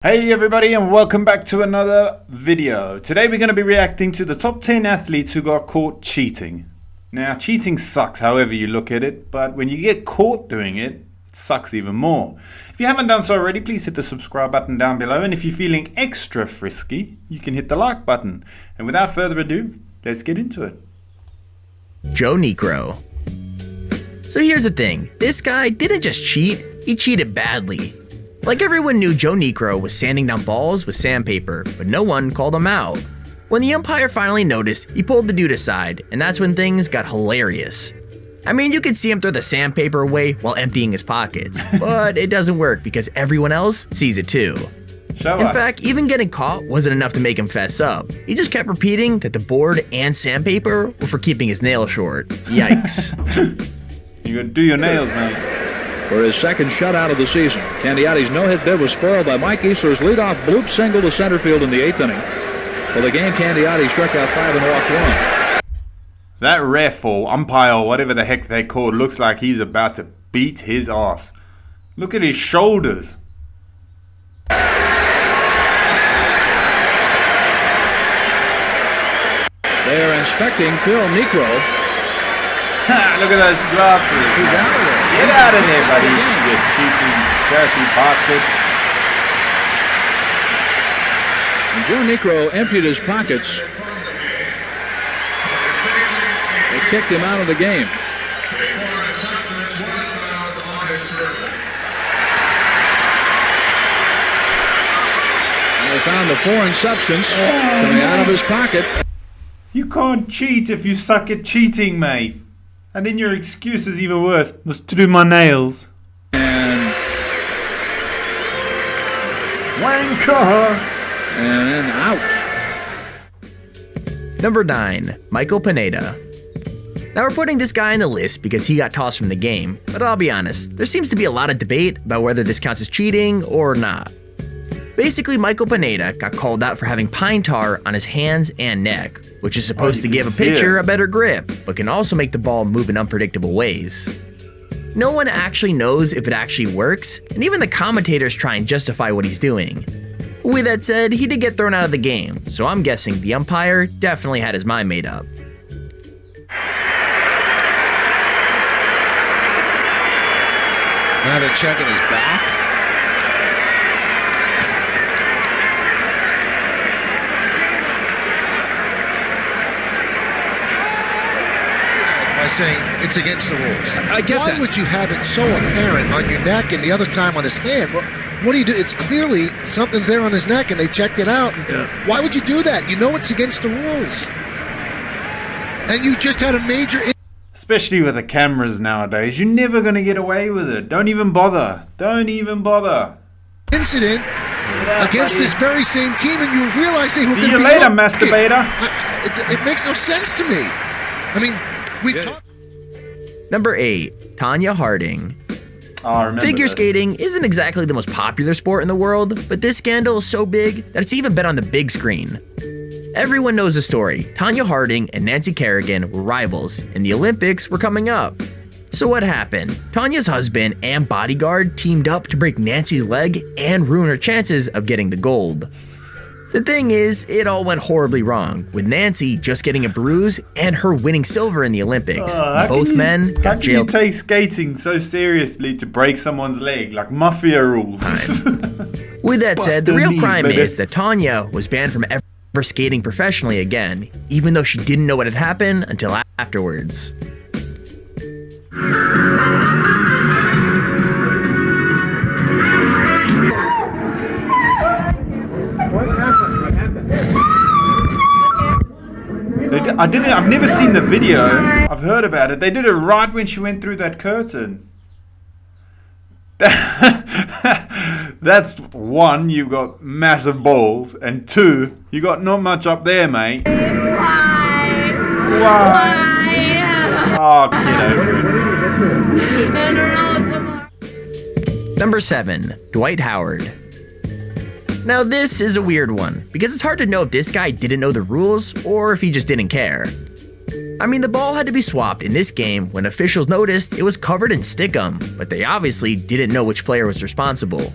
Hey everybody, and welcome back to another video. Today we're going to be reacting to the top 10 athletes who got caught cheating. Now, cheating sucks however you look at it, but when you get caught doing it, it sucks even more. If you haven't done so already, please hit the subscribe button down below, and if you're feeling extra frisky, you can hit the like button. And without further ado, let's get into it. Nekro. So here's the thing, this guy didn't just cheat, he cheated badly. Like everyone knew Nekro was sanding down balls with sandpaper, but no one called him out. When the umpire finally noticed, he pulled the dude aside, and that's when things got hilarious. I mean, you could see him throw the sandpaper away while emptying his pockets, but it doesn't work because everyone else sees it too. In fact, even getting caught wasn't enough to make him fess up. He just kept repeating that the board and sandpaper were for keeping his nails short. Yikes. You gotta do your nails, man. For his second shutout of the season, Candiotti's no-hit bid was spoiled by Mike Easler's leadoff bloop single to center field in the 8th inning. For the game, Candiotti struck out 5 and walked 1. That ref or umpire or whatever the heck they call looks like he's about to beat his ass. Look at his shoulders. They are inspecting Phil Nekro. Look at those glasses. He's out of there. Get out of there, buddy. You cheating, dirty bastard. And Joe Nekro emptied his pockets. They kicked him out of the game. And they found the foreign substance coming out of his pocket. You can't cheat if you suck at cheating, mate. And then your excuse is even worse. Was to do my nails. And wanker. And then out. Number 9, Michael Pineda. Now we're putting this guy on the list because he got tossed from the game, but I'll be honest, there seems to be a lot of debate about whether this counts as cheating or not. Basically, Michael Pineda got called out for having pine tar on his hands and neck, which is supposed to give a pitcher a better grip, but can also make the ball move in unpredictable ways. No one actually knows if it actually works, and even the commentators try and justify what he's doing. With that said, he did get thrown out of the game, so I'm guessing the umpire definitely had his mind made up. Now they're checking his back. Saying it's against the rules. I get that. Why would you have it so apparent on your neck and the other time on his hand? Well, what do you do? It's clearly something's there on his neck and they checked it out. Why would you do that? You know it's against the rules. And you just had a major... Especially with the cameras nowadays, you're never going to get away with it. Don't even bother. Don't even bother. Incident against this very same team, and you realize they were going to be... See you later, masturbator. It makes no sense to me. I mean, we've talked... Number 8, Tonya Harding. Figure skating isn't exactly the most popular sport in the world, but this scandal is so big that it's even been on the big screen. Everyone knows the story. Tonya Harding and Nancy Kerrigan were rivals, and the Olympics were coming up. So what happened? Tonya's husband and bodyguard teamed up to break Nancy's leg and ruin her chances of getting the gold. The thing is, it all went horribly wrong, with Nancy just getting a bruise and her winning silver in the Olympics. Both men got jailed. How can you take skating so seriously to break someone's leg, like mafia rules? With that said, the real crime is that Tonya was banned from ever skating professionally again, even though she didn't know what had happened until afterwards. I've never seen the video. I've heard about it. They did it right when she went through that curtain. That's one, you've got massive balls, and two, you got not much up there, mate. Why? Oh, kiddo. I don't know. Number 7, Dwight Howard. Now this is a weird one, because it's hard to know if this guy didn't know the rules or if he just didn't care. I mean, the ball had to be swapped in this game when officials noticed it was covered in stickum, but they obviously didn't know which player was responsible.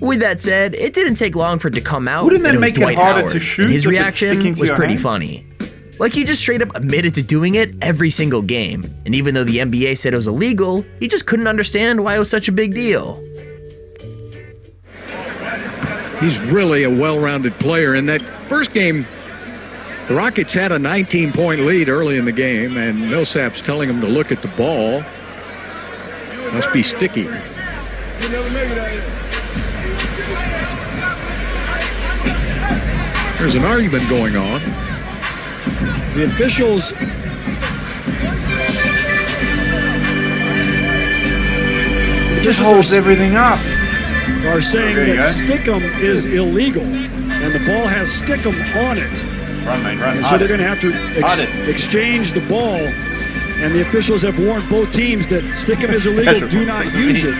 With that said, it didn't take long for it to come out Wouldn't that it was make it Dwight harder Howard, to shoot and his if it's reaction sticking to was your pretty hands? funny. Like, he just straight up admitted to doing it every single game, and even though the NBA said it was illegal, he just couldn't understand why it was such a big deal. He's really a well-rounded player. In that first game, the Rockets had a 19-point lead early in the game, and Millsap's telling him to look at the ball. Must be sticky. There's an argument going on. The officials Just holds everything up. are saying There you that go. stickum is illegal, and the ball has stickum on it. Run, mate, run. And so they're going to have to exchange the ball, and the officials have warned both teams that stickum is illegal. Do not use it.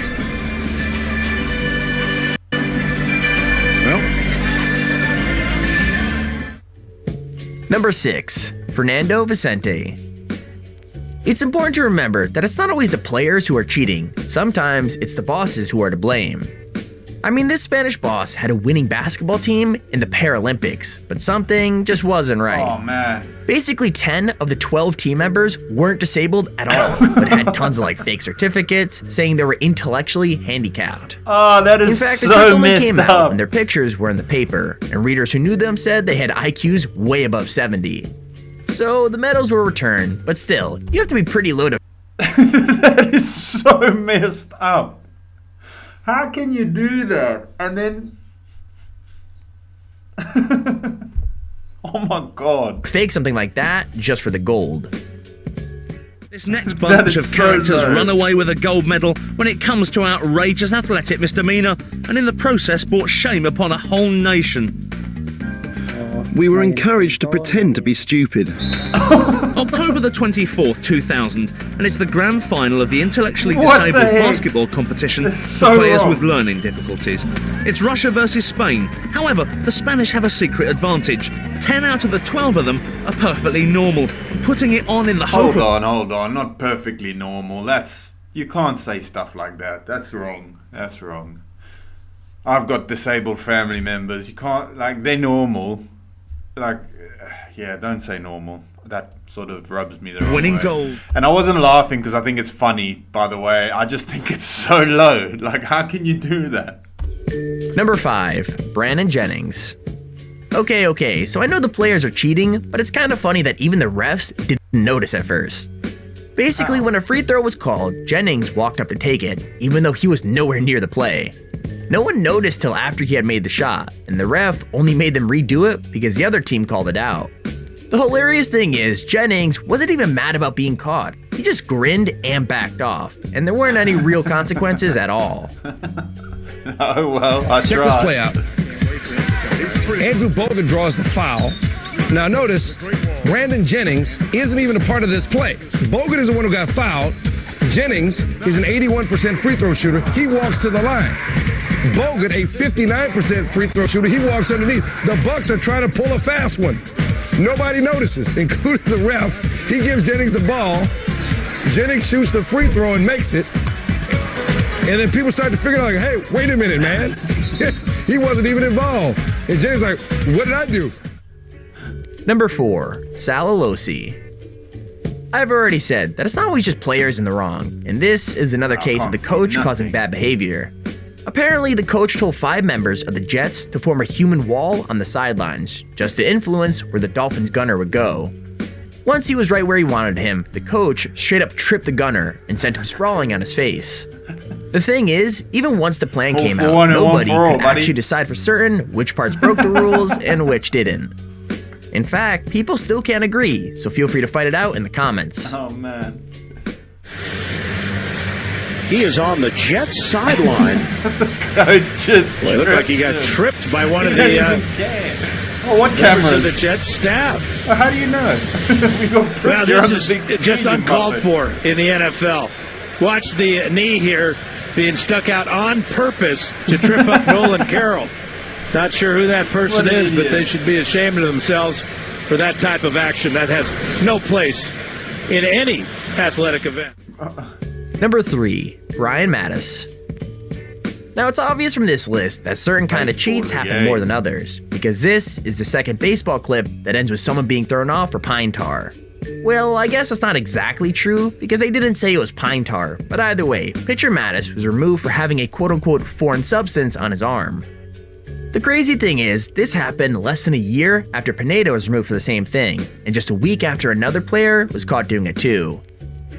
Well, Number 6. Fernando Vicente. It's important to remember that it's not always the players who are cheating. Sometimes it's the bosses who are to blame. I mean, this Spanish boss had a winning basketball team in the Paralympics, but something just wasn't right. Oh, man. Basically, 10 of the 12 team members weren't disabled at all, but had tons of fake certificates saying they were intellectually handicapped. Oh, that In is fact, the so kids only messed came out up. when their pictures were in the paper, and readers who knew them said they had IQs way above 70. So the medals were returned, but still, you have to be pretty low to That is so messed up. How can you do that? And then... oh my god. fake something like that just for the gold. This next That bunch is of so characters low. run away with a gold medal when it comes to outrageous athletic misdemeanor, and in the process brought shame upon a whole nation. We were encouraged to pretend to be stupid. October the 24th, 2000, and it's the grand final of the intellectually What the disabled heck? basketball competition That's for so players wrong. with learning difficulties. It's Russia versus Spain. However, the Spanish have a secret advantage. 10 out of the 12 of them are perfectly normal, putting it on in the hope Hold on. Not perfectly normal. That's... You can't say stuff like that. That's wrong. That's wrong. I've got disabled family members. You can't... they're normal. Yeah, don't say normal. That sort of rubs me the wrong winning way. gold. And I wasn't laughing because I think it's funny, by the way. I just think it's so low. How can you do that? Number 5. Brandon Jennings. Okay, so I know the players are cheating, but it's kind of funny that even the refs didn't notice at first. Basically, when a free throw was called, Jennings walked up to take it, even though he was nowhere near the play. No one noticed till after he had made the shot, and the ref only made them redo it because the other team called it out. The hilarious thing is, Jennings wasn't even mad about being caught. He just grinned and backed off, and there weren't any real consequences at all. Oh, well, I Check tried. this play out. Andrew Bogut draws the foul. Now notice, Brandon Jennings isn't even a part of this play. Bogut is the one who got fouled. Jennings is an 81% free throw shooter. He walks to the line. Bogut, a 59% free throw shooter, he walks underneath. The Bucks are trying to pull a fast one. Nobody notices, including the ref. He gives Jennings the ball. Jennings shoots the free throw and makes it. And then people start to figure out, hey, wait a minute, man. He wasn't even involved. And Jennings like, what did I do? Number 4. Sal Alosi. I've already said that it's not always just players in the wrong, and this is another case of the coach causing bad behavior. Apparently, the coach told 5 members of the Jets to form a human wall on the sidelines, just to influence where the Dolphins gunner would go. Once he was right where he wanted him, the coach straight up tripped the gunner and sent him sprawling on his face. The thing is, even once the plan came out, nobody could actually decide for certain which parts broke the rules and which didn't. In fact, people still can't agree, so feel free to fight it out in the comments. Oh, man. He is on the Jets sideline. It's just... Well, it looked like he got tripped by one of the what members cameras? of the Jets staff. Well, how do you know? We got proof. Well, You're on this the big is screen, just you uncalled muppet. for in the NFL. Watch the knee here being stuck out on purpose to trip up Nolan Carroll. Not sure who that person What an is, but idiot. they should be ashamed of themselves for that type of action. That has no place in any athletic event. Number 3. Ryan Mattis. Now it's obvious from this list that certain kind of cheats happen more than others, because this is the second baseball clip that ends with someone being thrown off for pine tar. Well, I guess that's not exactly true, because they didn't say it was pine tar, but either way, pitcher Mattis was removed for having a quote-unquote foreign substance on his arm. The crazy thing is, this happened less than a year after Pineda was removed for the same thing, and just a week after another player was caught doing it too.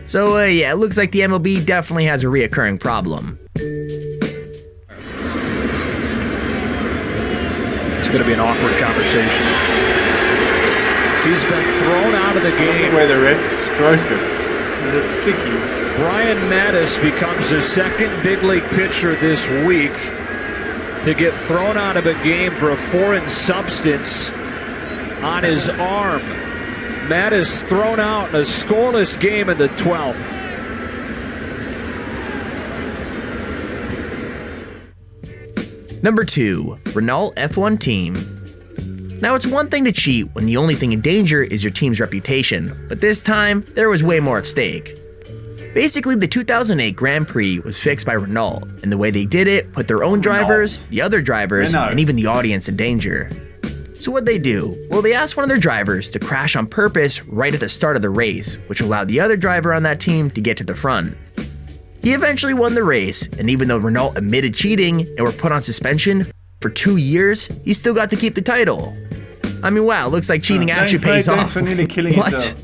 So yeah, it looks like the MLB definitely has a reoccurring problem. It's going to be an awkward conversation. He's been thrown out of the game. Where the refs stroke him. It's sticky. Brian Mattis becomes the second big league pitcher this week to get thrown out of a game for a foreign substance on his arm. Mattis thrown out in a scoreless game in the 12th. Number 2, Renault F1 team. Now it's one thing to cheat when the only thing in danger is your team's reputation, but this time, there was way more at stake. Basically, the 2008 Grand Prix was fixed by Renault, and the way they did it put their own drivers, the other drivers, and even the audience in danger. So what'd they do? Well, they asked one of their drivers to crash on purpose right at the start of the race, which allowed the other driver on that team to get to the front. He eventually won the race, and even though Renault admitted cheating and were put on suspension for 2 years, he still got to keep the title. I mean, wow, looks like cheating actually pays off. For nearly killing yourself.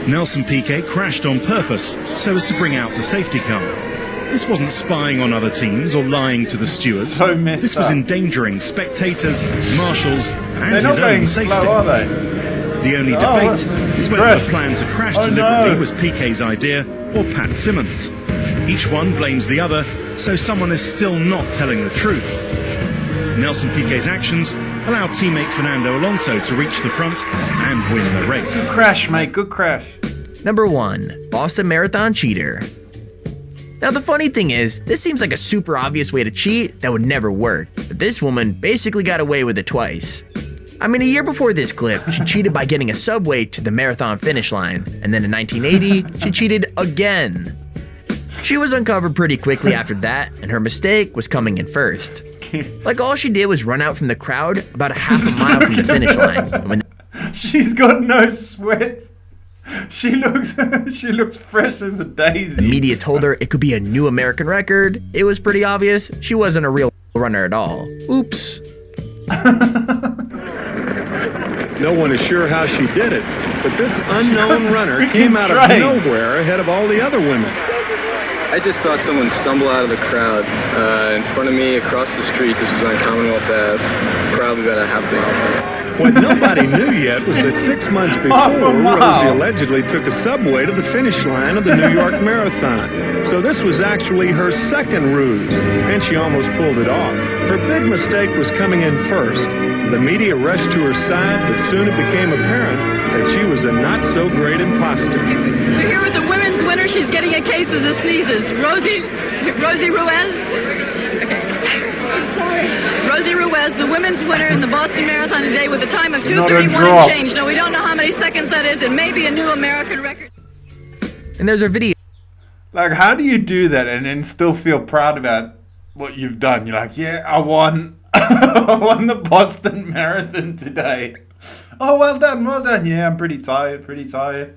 Nelson Piquet crashed on purpose so as to bring out the safety car. This wasn't spying on other teams or lying to the stewards. So messed this was up. endangering spectators, marshals, and They're his not own going safety. slow, are they? The only debate is whether the plan to crash deliberately was Piquet's idea or Pat Simmons. Each one blames the other, so someone is still not telling the truth. Nelson Piquet's actions allowed teammate Fernando Alonso to reach the front and win the race. Good crash, mate. Good crash. Number 1, Boston Marathon cheater. Now the funny thing is, this seems like a super obvious way to cheat that would never work, but this woman basically got away with it twice. I mean, a year before this clip, she cheated by getting a subway to the marathon finish line, and then in 1980, she cheated again. She was uncovered pretty quickly after that, and her mistake was coming in first. Like, all she did was run out from the crowd about a half a mile from the finish line. And when She's got no sweat. She looks fresh as a daisy. the media told her it could be a new American record, it was pretty obvious she wasn't a real runner at all. Oops. No one is sure how she did it, but this unknown runner came out of nowhere ahead of all the other women. I just saw someone stumble out of the crowd in front of me across the street. This was on Commonwealth Ave, probably about a half mile from me. What nobody knew yet was that 6 months before, Rosie allegedly took a subway to the finish line of the New York Marathon. So this was actually her second ruse, and she almost pulled it off. Her big mistake was coming in first. The media rushed to her side, but soon it became apparent that she was a not-so-great imposter. We're here with the women's winner. She's getting a case of the sneezes. Rosie Ruiz? Okay. Sorry. Rosie Ruiz, the women's winner in the Boston Marathon today with a time of 2:31 and change. Now, we don't know how many seconds that is. It may be a new American record. And there's her video. Like, how do you do that and then still feel proud about what you've done? You're like, yeah, I won. I won the Boston Marathon today. Oh, well done, well done. Yeah, I'm pretty tired.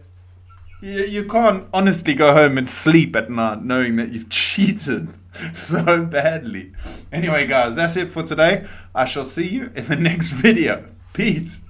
You can't honestly go home and sleep at night knowing that you've cheated so badly. Anyway, guys, that's it for today. I shall see you in the next video. Peace.